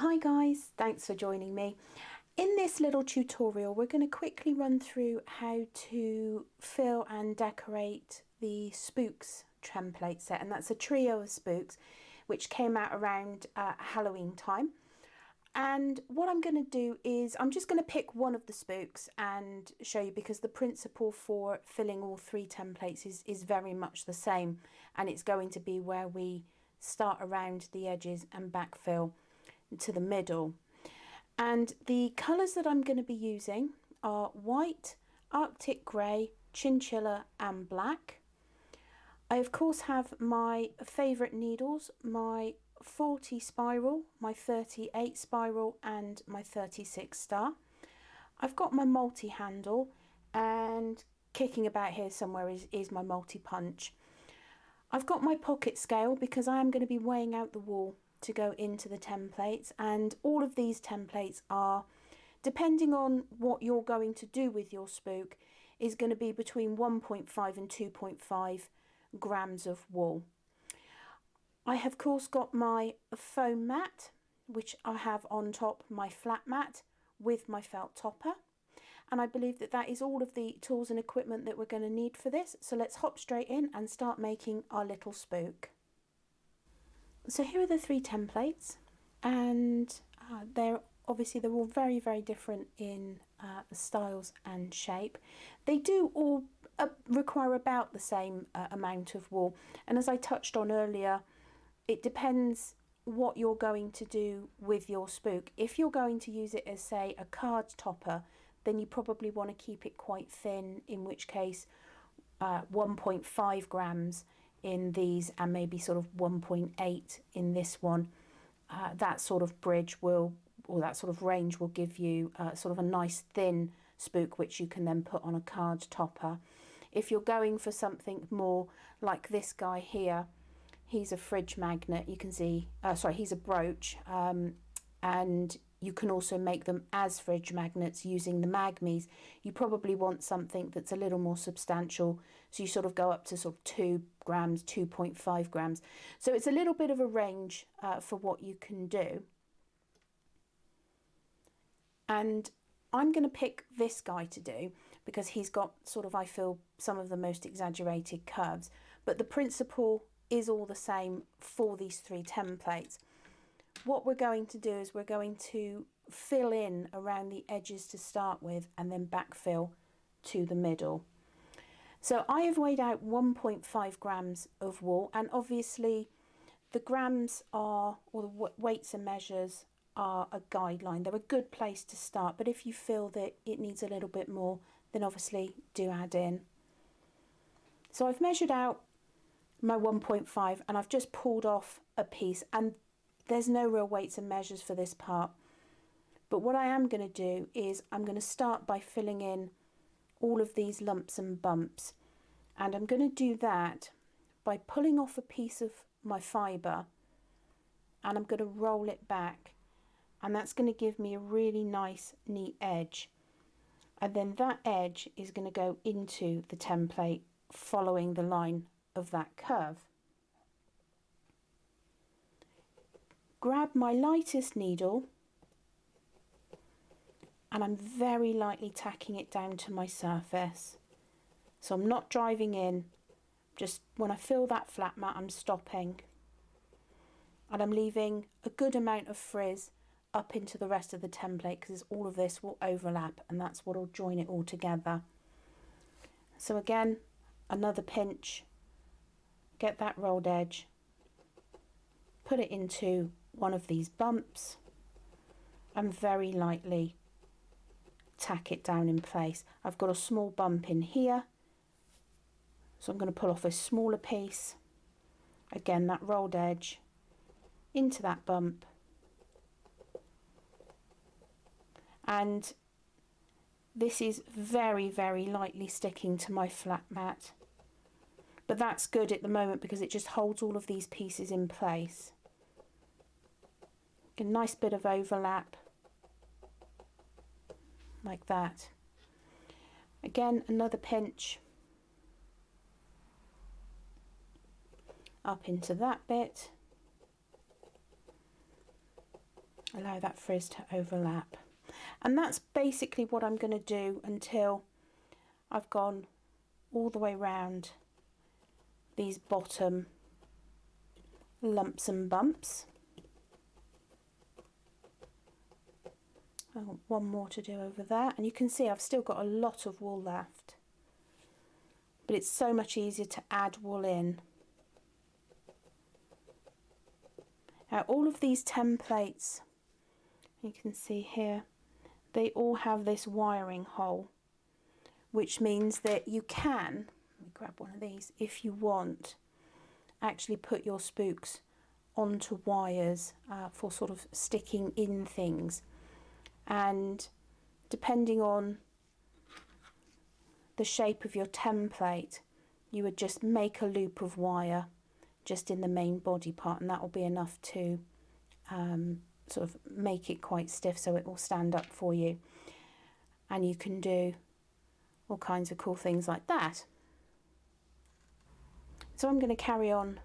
Hi guys, thanks for joining me. In this little tutorial we're going to quickly run through how to fill and decorate the Spooks template set, and that's a trio of Spooks which came out around Halloween time. And what I'm going to do is I'm just going to pick one of the Spooks and show you, because the principle for filling all three templates is very much the same, and it's going to be where we start around the edges and backfill to the middle. And the colours that I'm going to be using are white, Arctic grey, chinchilla and black. I of course have my favourite needles, my 40 spiral, my 38 spiral and my 36 star. I've got my multi-handle, and kicking about here somewhere is my multi-punch. I've got my pocket scale because I am going to be weighing out the wool to go into the templates, and all of these templates are, depending on what you're going to do with your spook, is going to be between 1.5 and 2.5 grams of wool. I have of course got my foam mat, which I have on top my flat mat with my felt topper, and I believe that that is all of the tools and equipment that we're going to need for this. So let's hop straight in and start making our little spook. So here are the three templates, and they're all very different in styles and shape. They do all require about the same amount of wool, and as I touched on earlier, it depends what you're going to do with your spook. If you're going to use it as, say, a card topper, then you probably want to keep it quite thin, in which case 1.5 grams in these and maybe sort of 1.8 in this one. That sort of bridge will, or that sort of range will give you sort of a nice thin spook which you can then put on a card topper. If you're going for something more like this guy here, he's a fridge magnet, you can see, he's a brooch, and you can also make them as fridge magnets using the Makery. You probably want something that's a little more substantial, so you sort of go up to sort of 2 grams, 2.5 grams. So it's a little bit of a range for what you can do. And I'm going to pick this guy to do because he's got sort of, I feel, some of the most exaggerated curves, but the principle is all the same for these three templates. What we're going to do is we're going to fill in around the edges to start with and then backfill to the middle. So I have weighed out 1.5 grams of wool, and obviously the grams are, or the weights and measures are, a guideline. They're a good place to start, but if you feel that it needs a little bit more, then obviously do add in. So I've measured out my 1.5 and I've just pulled off a piece, and there's no real weights and measures for this part. But what I am going to do is I'm going to start by filling in all of these lumps and bumps, and I'm going to do that by pulling off a piece of my fibre, and I'm going to roll it back, and that's going to give me a really nice neat edge, and then that edge is going to go into the template following the line of that curve. Grab my lightest needle, and I'm very lightly tacking it down to my surface. So I'm not driving in, just when I feel that flat mat I'm stopping, and I'm leaving a good amount of frizz up into the rest of the template, because all of this will overlap and that's what will join it all together. So again, another pinch, get that rolled edge, put it into one of these bumps and very lightly tack it down in place. I've got a small bump in here, so I'm going to pull off a smaller piece, again that rolled edge into that bump, and this is very lightly sticking to my flat mat, but that's good at the moment because it just holds all of these pieces in place. A nice bit of overlap like that. Again, another pinch up into that bit, Allow that frizz to overlap. And that's basically what I'm going to do until I've gone all the way round these bottom lumps and bumps. Oh, one more to do over there, and you can see I've still got a lot of wool left, but it's so much easier to add wool in. Now all of these templates, you can see here, they all have this wiring hole, which means that you can, let me grab one of these, if you want, actually put your spooks onto wires for sort of sticking in things. And depending on the shape of your template, you would just make a loop of wire just in the main body part, and that will be enough to sort of make it quite stiff so it will stand up for you. And you can do all kinds of cool things like that. So I'm going to carry on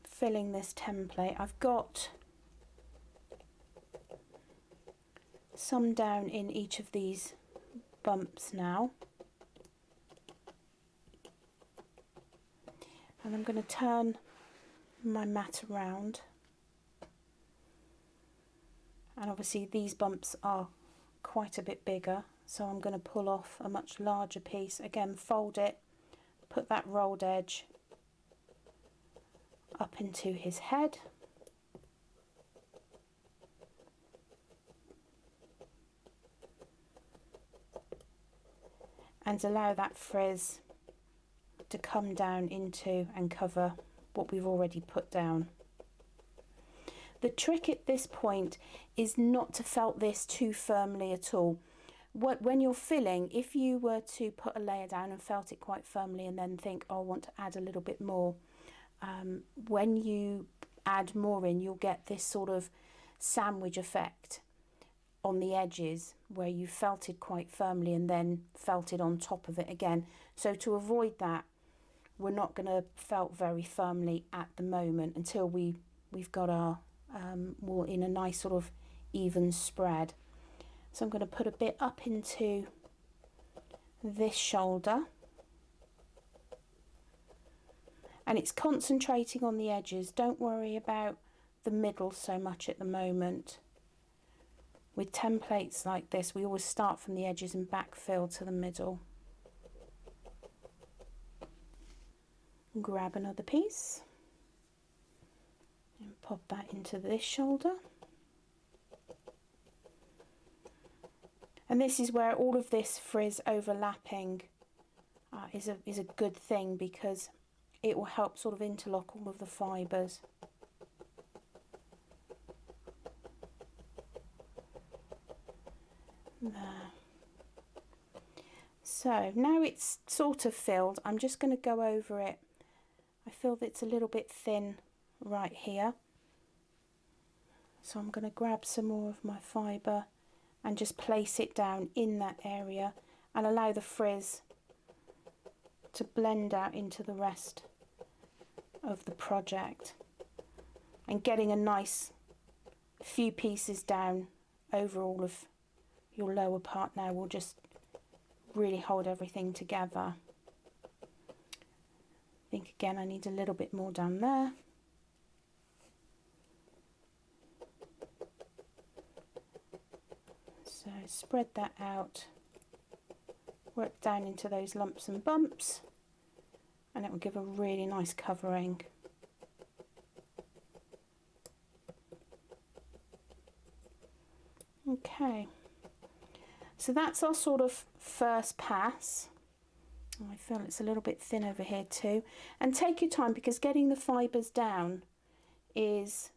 filling this template. I've got some down in each of these bumps now, and I'm going to turn my mat around, and obviously these bumps are quite a bit bigger, so I'm going to pull off a much larger piece. Again, fold it, put that rolled edge up into his head, and allow that frizz to come down into and cover what we've already put down. The trick at this point is not to felt this too firmly at all. When you're filling, if you were to put a layer down and felt it quite firmly and then think, oh, I want to add a little bit more, when you add more in, you'll get this sort of sandwich effect on the edges where you felt it quite firmly and then felt it on top of it again. So to avoid that, we're not going to felt very firmly at the moment until we've got our wool in a nice sort of even spread. So I'm going to put a bit up into this shoulder, and it's concentrating on the edges. Don't worry about the middle so much at the moment. With templates like this, we always start from the edges and backfill to the middle. Grab another piece and pop that into this shoulder. And this is where all of this frizz overlapping is a good thing, because it will help sort of interlock all of the fibres. There. So now it's sort of filled, I'm just going to go over it. I feel that it's a little bit thin right here, so I'm going to grab some more of my fibre and just place it down in that area and allow the frizz to blend out into the rest of the project, and getting a nice few pieces down over all of your lower part now will just really hold everything together. I think again I need a little bit more down there. So spread that out, work down into those lumps and bumps, and it will give a really nice covering. Okay. So that's our sort of first pass. I feel it's a little bit thin over here too. And take your time, because getting the fibres down is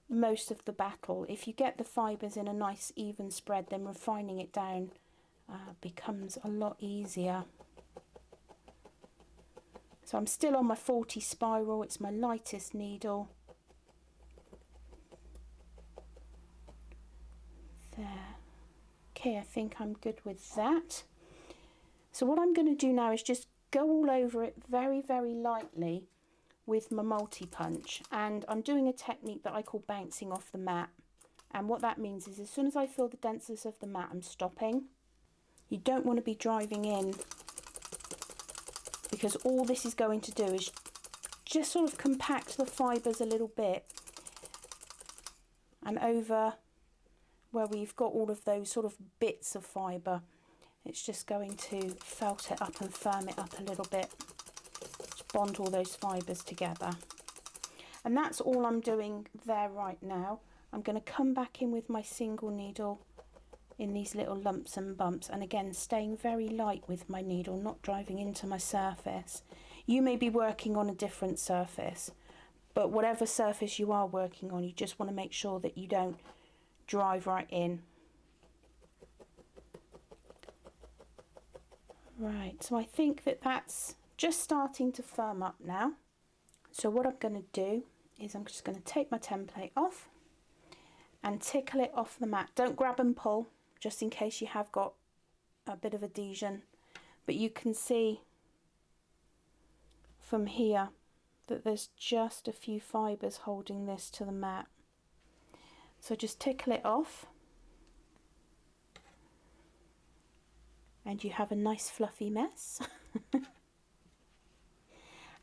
most of the battle. If you get the fibres in a nice even spread, then refining it down becomes a lot easier. So I'm still on my 40 spiral, it's my lightest needle. There. Okay, I think I'm good with that. So what I'm going to do now is just go all over it very, very lightly with my multi-punch, and I'm doing a technique that I call bouncing off the mat. And what that means is as soon as I feel the denseness of the mat, I'm stopping. You don't want to be driving in, because all this is going to do is just sort of compact the fibres a little bit, and over where we've got all of those sort of bits of fibre, it's just going to felt it up and firm it up a little bit, just bond all those fibres together. And that's all I'm doing there right now. I'm going to come back in with my single needle in these little lumps and bumps, and again staying very light with my needle, not driving into my surface. You may be working on a different surface, but whatever surface you are working on, you just want to make sure that you don't drive right in. Right, so I think that that's just starting to firm up now. So what I'm going to do is I'm just going to take my template off and tickle it off the mat. Don't grab and pull, just in case you have got a bit of adhesion, but you can see from here that there's just a few fibres holding this to the mat. So just tickle it off and you have a nice fluffy mess.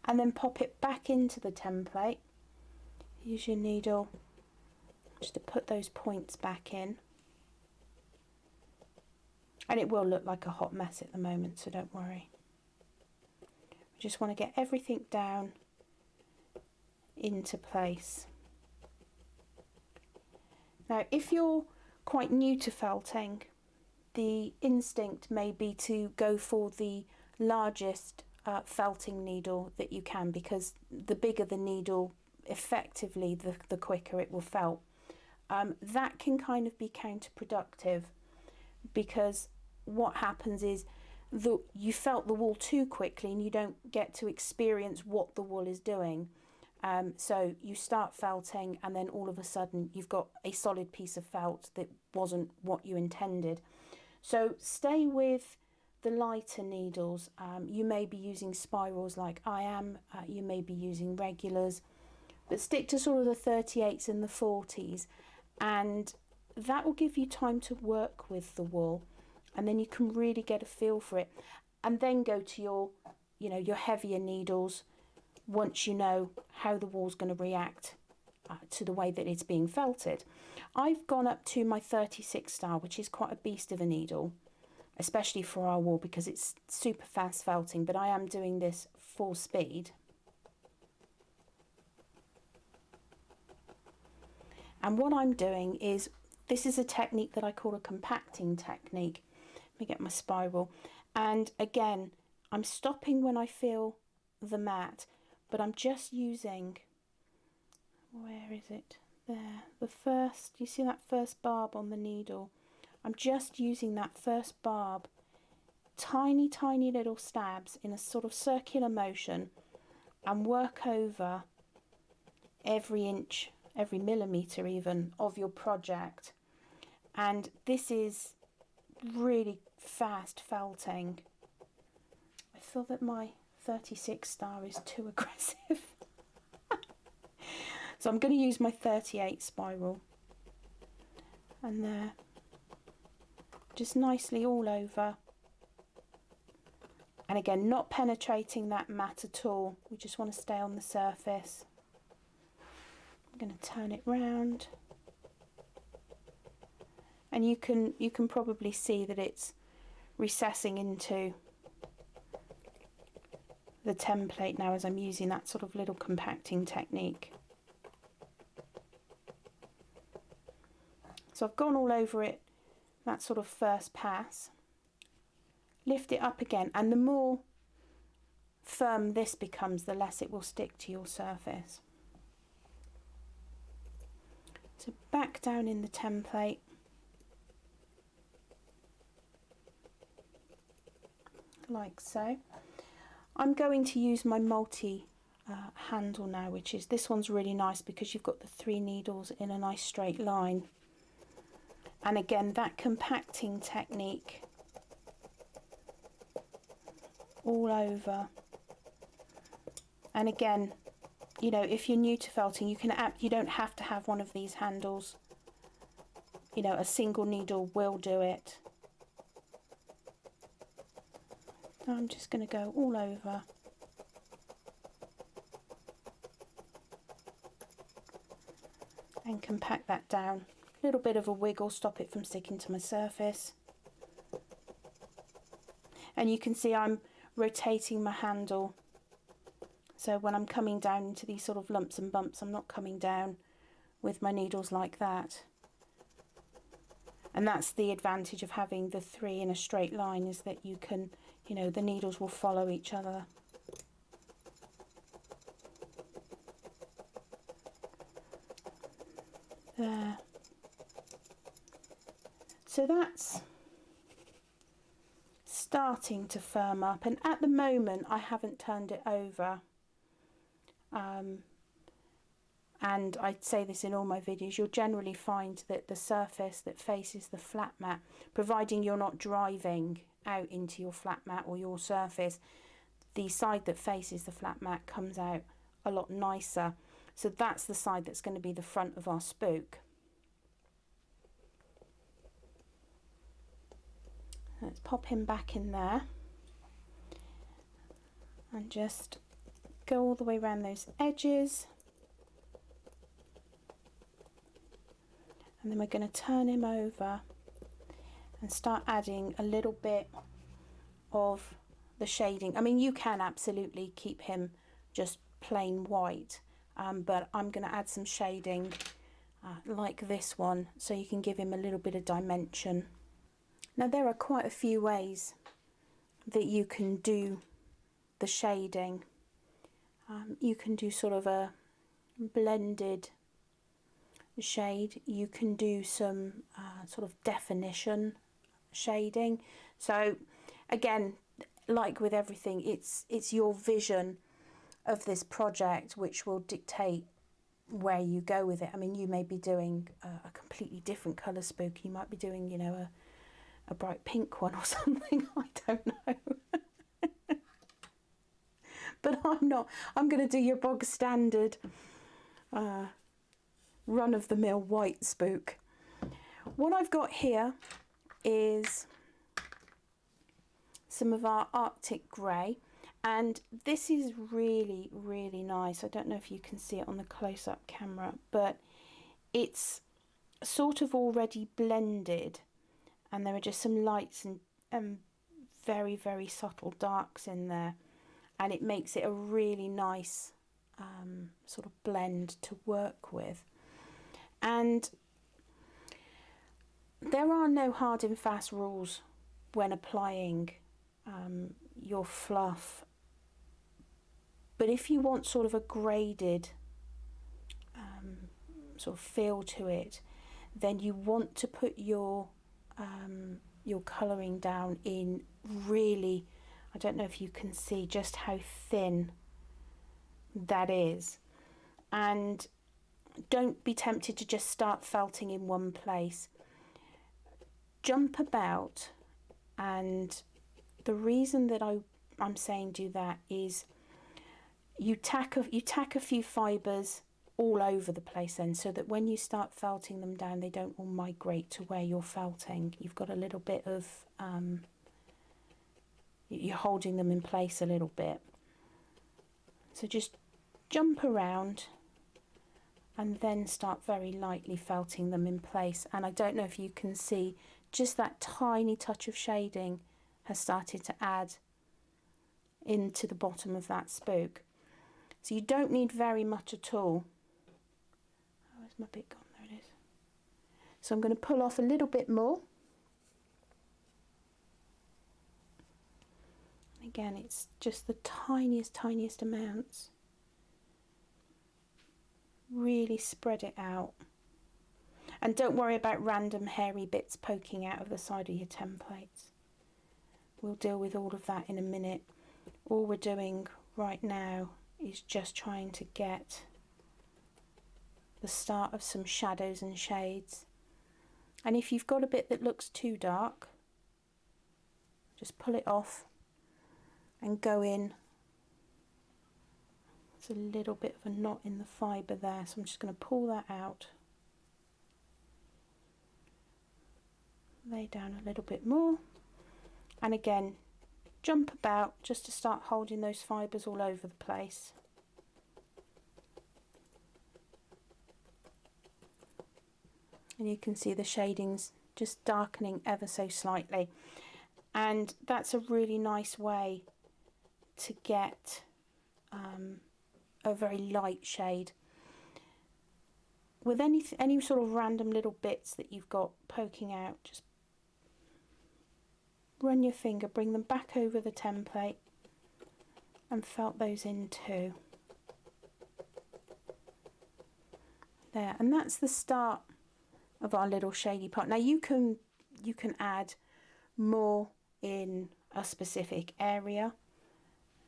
And then pop it back into the template. Use your needle just to put those points back in. And it will look like a hot mess at the moment, so don't worry. We just want to get everything down into place. Now, if you're quite new to felting, the instinct may be to go for the largest felting needle that you can, because the bigger the needle, effectively the quicker it will felt. That can kind of be counterproductive, because what happens is you felt the wool too quickly and you don't get to experience what the wool is doing. So you start felting and then all of a sudden you've got a solid piece of felt that wasn't what you intended. So stay with the lighter needles. You may be using spirals like I am, you may be using regulars, but stick to sort of the 38s and the 40s, and that will give you time to work with the wool, and then you can really get a feel for it, and then go to your, your heavier needles once you know how the wool's going to react to the way that it's being felted. I've gone up to my 36 star, which is quite a beast of a needle, especially for our wool, because it's super fast felting, but I am doing this full speed. And what I'm doing is, this is a technique that I call a compacting technique. Let me get my spiral. And again, I'm stopping when I feel the mat, but I'm just using, where is it? There, the first, you see that first barb on the needle? I'm just using that first barb, tiny, tiny little stabs in a sort of circular motion, and work over every inch, every millimetre even, of your project. And this is really fast felting. I feel that my 36 star is too aggressive. So I'm going to use my 38 spiral. And there. Just nicely all over. And again, not penetrating that mat at all. We just want to stay on the surface. I'm going to turn it round. And you can probably see that it's recessing into the template now as I'm using that sort of little compacting technique. So I've gone all over it, that sort of first pass. Lift it up again, and the more firm this becomes, the less it will stick to your surface. So back down in the template. Like so. I'm going to use my multi handle now, which is, this one's really nice because you've got the 3 needles in a nice straight line. And again, that compacting technique all over. And again, if you're new to felting, you don't have to have one of these handles. you know, a single needle will do it. So I'm just going to go all over. And compact that down. A little bit of a wiggle, stop it from sticking to my surface. And you can see I'm rotating my handle. So when I'm coming down into these sort of lumps and bumps, I'm not coming down with my needles like that. And that's the advantage of having the 3 in a straight line, is that you can, you know, the needles will follow each other. There. So that's starting to firm up, and at the moment I haven't turned it over. And I'd say this in all my videos, you'll generally find that the surface that faces the flat mat, providing you're not driving out into your flat mat or your surface, the side that faces the flat mat comes out a lot nicer. So that's the side that's going to be the front of our spook. Let's pop him back in there and just go all the way around those edges. And then we're going to turn him over and start adding a little bit of the shading. I mean, you can absolutely keep him just plain white, but I'm going to add some shading like this one, so you can give him a little bit of dimension. Now, there are quite a few ways that you can do the shading. You can do sort of a blended shade. You can do some sort of definition shading. So again, like with everything, it's your vision of this project which will dictate where you go with it. I mean, you may be doing a completely different colour spook. You might be doing, you know, a bright pink one or something. I don't know. But I'm not. I'm going to do your bog standard run-of-the-mill white spook. What I've got here is some of our Arctic grey, and this is really, really nice. I don't know if you can see it on the close-up camera, but it's sort of already blended, and there are just some lights and very, very subtle darks in there, and it makes it a really nice sort of blend to work with. And there are no hard and fast rules when applying your fluff, but if you want sort of a graded sort of feel to it, then you want to put your colouring down in really, I don't know if you can see just how thin that is, and don't be tempted to just start felting in one place. Jump about, and the reason that I'm saying do that is you tack a few fibres all over the place then, so that when you start felting them down, they don't all migrate to where you're felting. You've got a little bit of you're holding them in place a little bit. So just jump around and then start very lightly felting them in place. And I don't know if you can see, just that tiny touch of shading has started to add into the bottom of that spook. So you don't need very much at all. Oh, where's my bit gone? There it is. So I'm going to pull off a little bit more. Again, it's just the tiniest amounts. Really spread it out, and don't worry about random hairy bits poking out of the side of your templates. We'll deal with all of that in a minute. All we're doing right now is just trying to get the start of some shadows and shades. And if you've got a bit that looks too dark, just pull it off and go in. It's a little bit of a knot in the fibre there, so I'm just going to pull that out. lay down a little bit more, and again jump about just to start holding those fibres all over the place. And you can see the shadings just darkening ever so slightly, and that's a really nice way to get a very light shade. With any sort of random little bits that you've got poking out, just run your finger, bring them back over the template and felt those in too. There, and that's the start of our little shady part. Now you can add more in a specific area.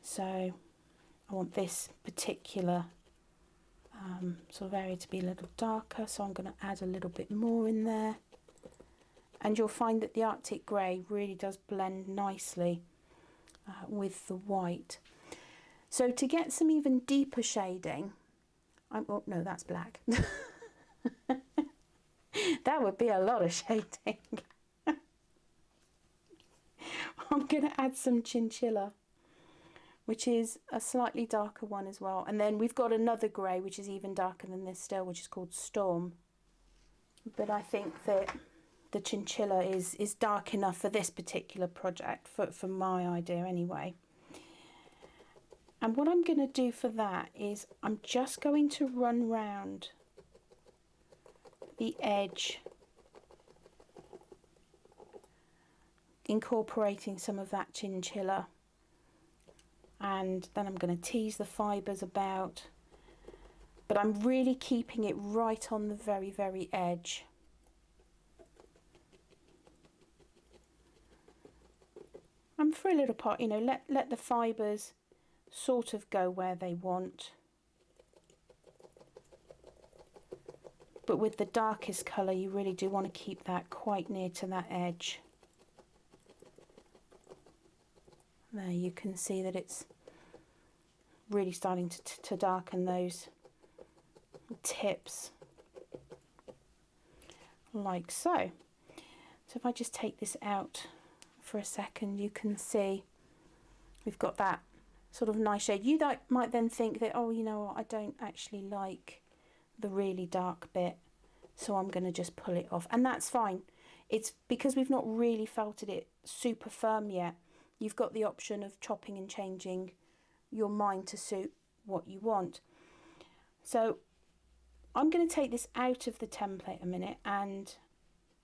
So I want this particular sort of area to be a little darker, so I'm going to add a little bit more in there, and you'll find that the Arctic grey really does blend nicely with the white. So to get some even deeper shading, oh no, that's black. That would be a lot of shading. I'm going to add some chinchilla, which is a slightly darker one as well. And then we've got another grey, which is even darker than this still, which is called Storm. But I think that the chinchilla is dark enough for this particular project, for my idea anyway. And what I'm going to do for that is I'm just going to run round the edge, incorporating some of that chinchilla. And then I'm going to tease the fibres about, but I'm really keeping it right on the very, very edge. And for a little part, you know, let the fibres sort of go where they want. But with the darkest colour, you really do want to keep that quite near to that edge. There you can see that it's really starting to darken those tips, like so. So if I just take this out for a second, you can see we've got that sort of nice shade. You might then think that, oh, you know what, I don't actually like the really dark bit, so I'm going to just pull it off, and that's fine. It's because we've not really felted it super firm yet. You've got the option of chopping and changing your mind to suit what you want. So I'm going to take this out of the template a minute and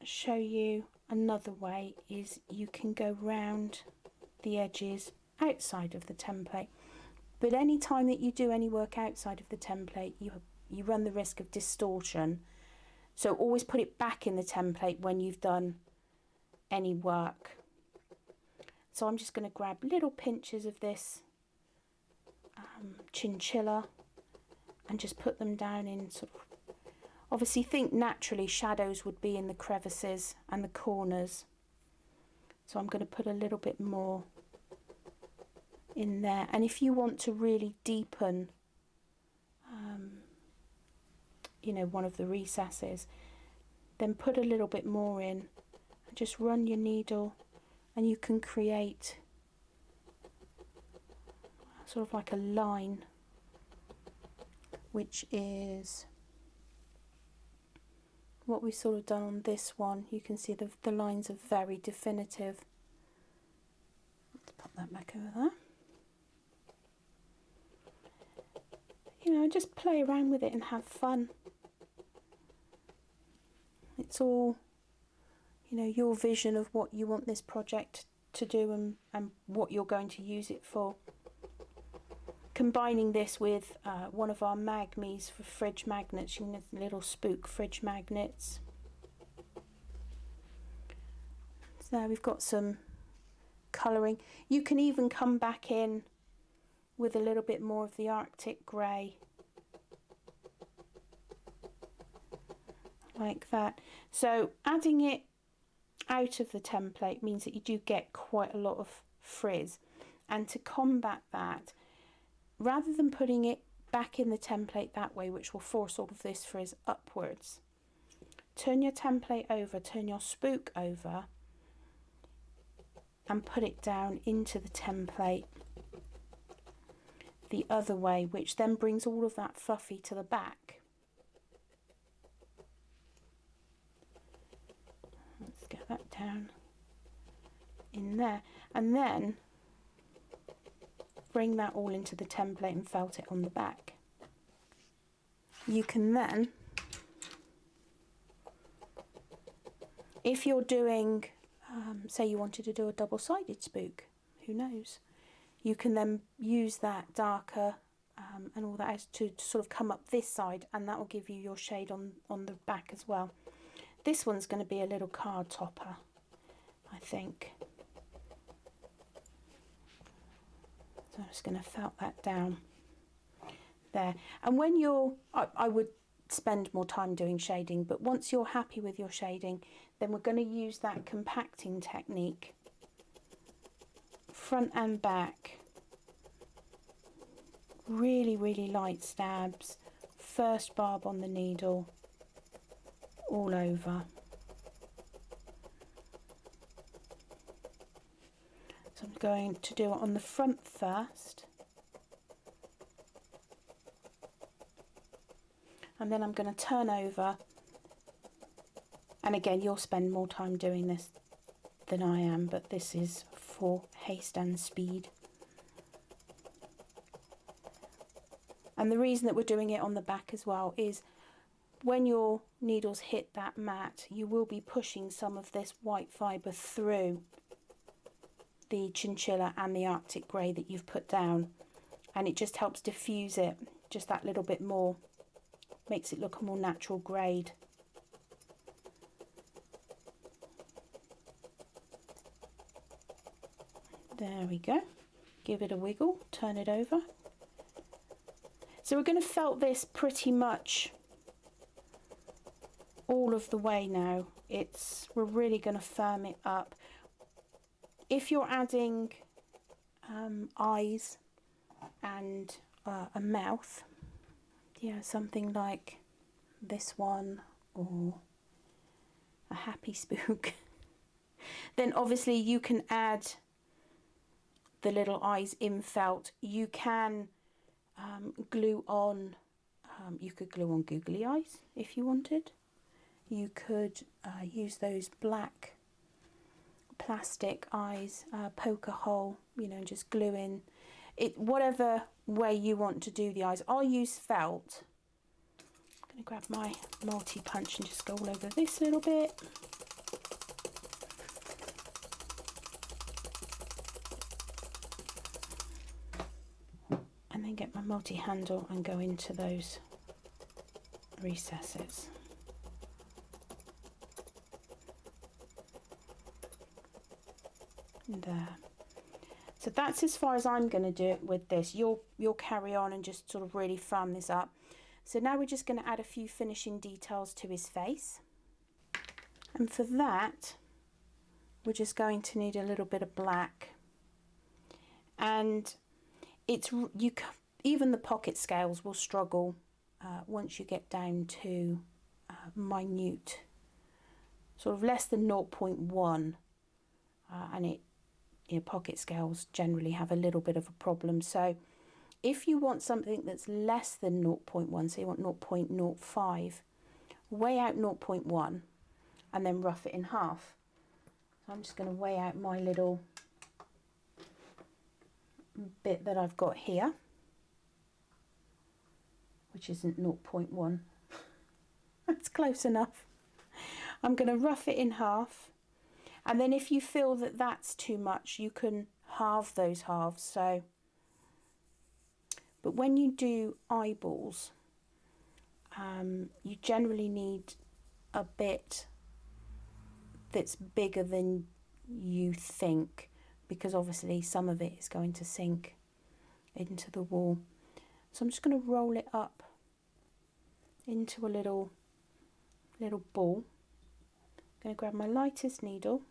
show you another way is you can go round the edges outside of the template. But any time that you do any work outside of the template, you run the risk of distortion. So always put it back in the template when you've done any work. So I'm just going to grab little pinches of this chinchilla and just put them down in sort of, obviously think naturally shadows would be in the crevices and the corners. So I'm going to put a little bit more in there. And if you want to really deepen, you know, one of the recesses, then put a little bit more in and just run your needle, and you can create sort of like a line, which is what we've sort of done on this one. You can see the lines are very definitive. Let's pop that back over there. You know, just play around with it and have fun. It's all, you know, your vision of what you want this project to do and what you're going to use it for. Combining this with one of our Makerys for fridge magnets, you know, little spook fridge magnets. So now we've got some colouring. You can even come back in with a little bit more of the Arctic grey, like that. So adding it out of the template means that you do get quite a lot of frizz, and to combat that, rather than putting it back in the template that way, which will force all of this frizz upwards, turn your template over, turn your spook over, and put it down into the template the other way, which then brings all of that fluffy to the back. Let's get that down in there, and then bring that all into the template and felt it on the back. You can then, if you're doing, say you wanted to do a double-sided spook, who knows, you can then use that darker and all that to sort of come up this side, and that will give you your shade on the back as well. This one's going to be a little card topper, I think. So I'm just going to felt that down there. And when you're, I would spend more time doing shading, but once you're happy with your shading, then we're going to use that compacting technique, front and back, really light stabs, first barb on the needle, all over. So I'm going to do it on the front first, and then I'm going to turn over, and again you'll spend more time doing this than I am, but this is for haste and speed. And the reason that we're doing it on the back as well is when your needles hit that mat, you will be pushing some of this white fibre through the chinchilla and the Arctic grey that you've put down, and it just helps diffuse it just that little bit more, makes it look a more natural grade. There we go. Give it a wiggle, turn it over. So we're going to felt this pretty much all of the way now. We're really going to firm it up. If you're adding eyes and a mouth, yeah, something like this one or a happy spook, then obviously you can add the little eyes in felt. You can glue on, you could glue on googly eyes if you wanted. You could use those black plastic eyes, poke a hole, you know, just glue in it, whatever way you want to do the eyes. I'll use felt. I'm going to grab my multi-punch and just go all over this little bit. And then get my multi-handle and go into those recesses. There. So that's as far as I'm going to do it with this. You'll carry on and just sort of really firm this up. So now we're just going to add a few finishing details to his face, and for that we're just going to need a little bit of black, and even the pocket scales will struggle once you get down to minute, sort of less than 0.1, and pocket scales generally have a little bit of a problem. So if you want something that's less than 0.1, so you want 0.05, weigh out 0.1 and then rough it in half. So I'm just going to weigh out my little bit that I've got here, which isn't 0.1. That's close enough. I'm going to rough it in half, and then if you feel that that's too much, you can halve those halves. So, but when you do eyeballs, you generally need a bit that's bigger than you think, because obviously some of it is going to sink into the wall. So I'm just going to roll it up into a little ball. I'm going to grab my lightest needle,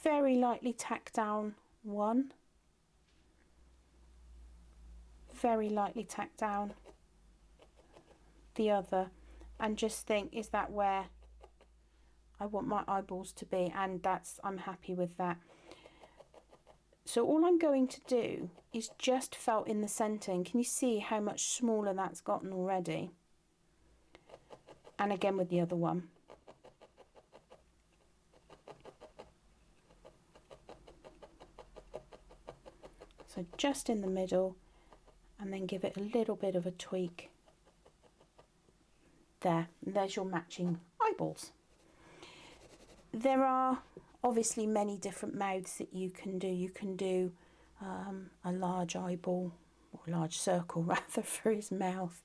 very lightly tack down one, very lightly tack down the other, and just think, is that where I want my eyeballs to be? And I'm happy with that. So all I'm going to do is just felt in the centre, and can you see how much smaller that's gotten already? And again with the other one. So just in the middle, and then give it a little bit of a tweak. There, and there's your matching eyeballs. There are obviously many different mouths that you can do. You can do a large eyeball, or a large circle rather, for his mouth.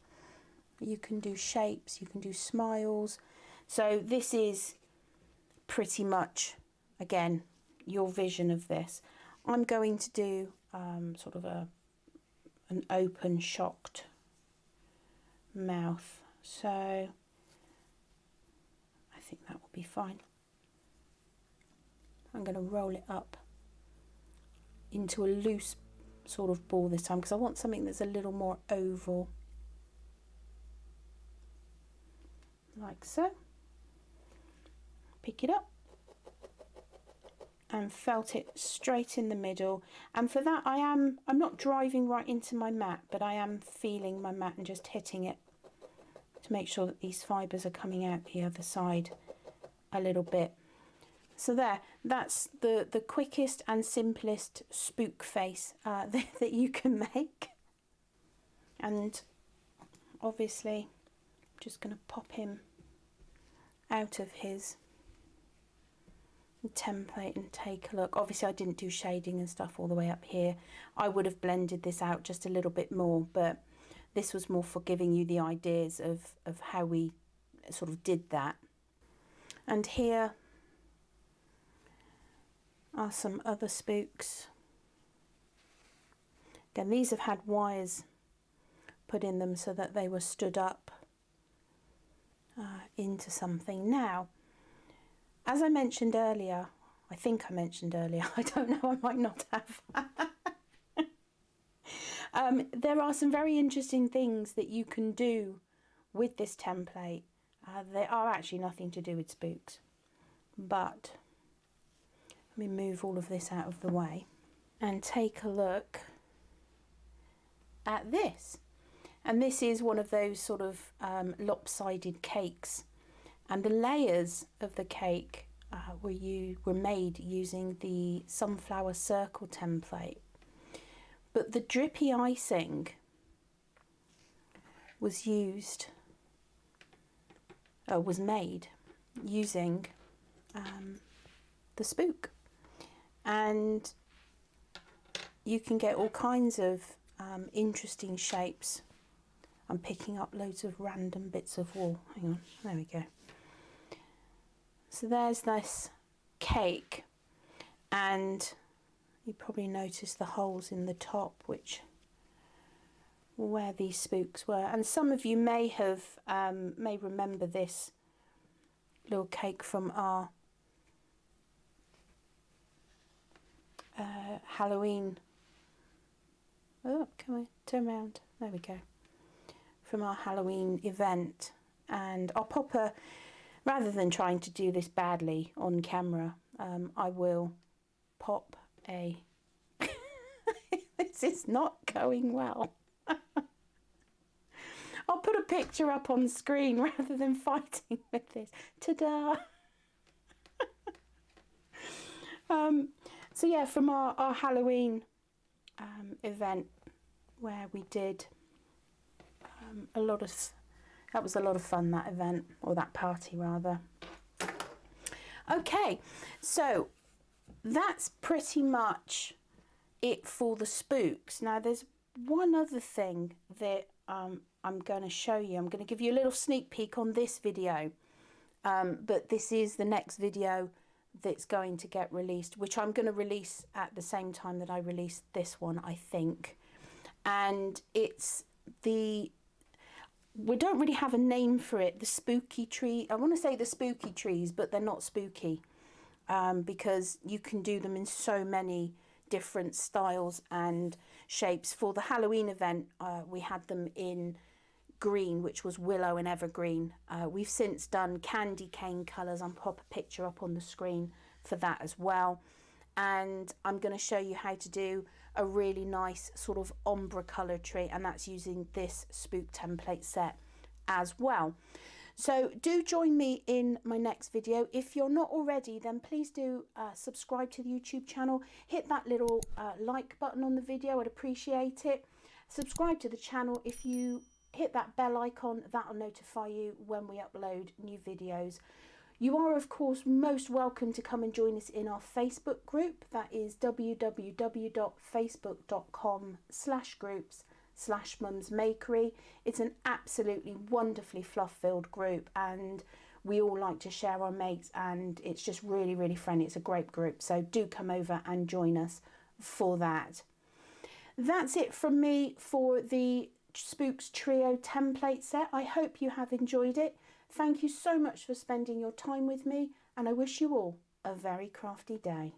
You can do shapes, you can do smiles. So this is pretty much, again, your vision of this. I'm going to do sort of an open, shocked mouth. So I think that will be fine. I'm going to roll it up into a loose sort of ball this time, because I want something that's a little more oval. Like so. Pick it up and felt it straight in the middle. And for that I'm not driving right into my mat, but I am feeling my mat and just hitting it to make sure that these fibres are coming out the other side a little bit. So that's the quickest and simplest spook face that you can make. And obviously I'm just going to pop him out of his template and take a look. Obviously I didn't do shading and stuff all the way up here. I would have blended this out just a little bit more, but this was more for giving you the ideas of how we sort of did that. And here are some other spooks. Again, these have had wires put in them so that they were stood up into something. Now, as I mentioned earlier, I think I mentioned earlier, I don't know, I might not have. There are some very interesting things that you can do with this template. They are actually nothing to do with spooks, but let me move all of this out of the way and take a look at this. And this is one of those sort of lopsided cakes, and the layers of the cake were made using the sunflower circle template, but the drippy icing was made using the spook. And you can get all kinds of interesting shapes. I'm picking up loads of random bits of wool. Hang on, there we go. So there's this cake, and you probably noticed the holes in the top, which were where these spooks were. And some of you may remember this little cake from our Halloween. Oh, come on, turn around. There we go. From our Halloween event, and I'll pop rather than trying to do this badly on camera, I will pop a this is not going well. I'll put a picture up on screen rather than fighting with this. Ta-da! So yeah, from our Halloween event, where we did that was a lot of fun, that event, or that party rather. Okay, so that's pretty much it for the spooks. Now there's one other thing that I'm going to show you. I'm going to give you a little sneak peek on this video, but this is the next video that's going to get released, which I'm going to release at the same time that I release this one, I think. And it's we don't really have a name for it, the spooky tree. I want to say the spooky trees, but they're not spooky, because you can do them in so many different styles and shapes. For the Halloween event, we had them in green, which was willow and evergreen. We've since done candy cane colours. I'll pop a picture up on the screen for that as well. And I'm going to show you how to do a really nice sort of ombre colour tree, and that's using this spook template set as well. So do join me in my next video. If you're not already, then please do subscribe to the YouTube channel. Hit that little like button on the video. I'd appreciate it. Subscribe to the channel. If you hit that bell icon, that'll notify you when we upload new videos. You are, of course, most welcome to come and join us in our Facebook group. That is www.facebook.com/groups/mumsmakery. It's an absolutely wonderfully fluff-filled group, and we all like to share our makes, and it's just really, really friendly. It's a great group, so do come over and join us for that. That's it from me for the Spooks Trio template set. I hope you have enjoyed it. Thank you so much for spending your time with me, and I wish you all a very crafty day.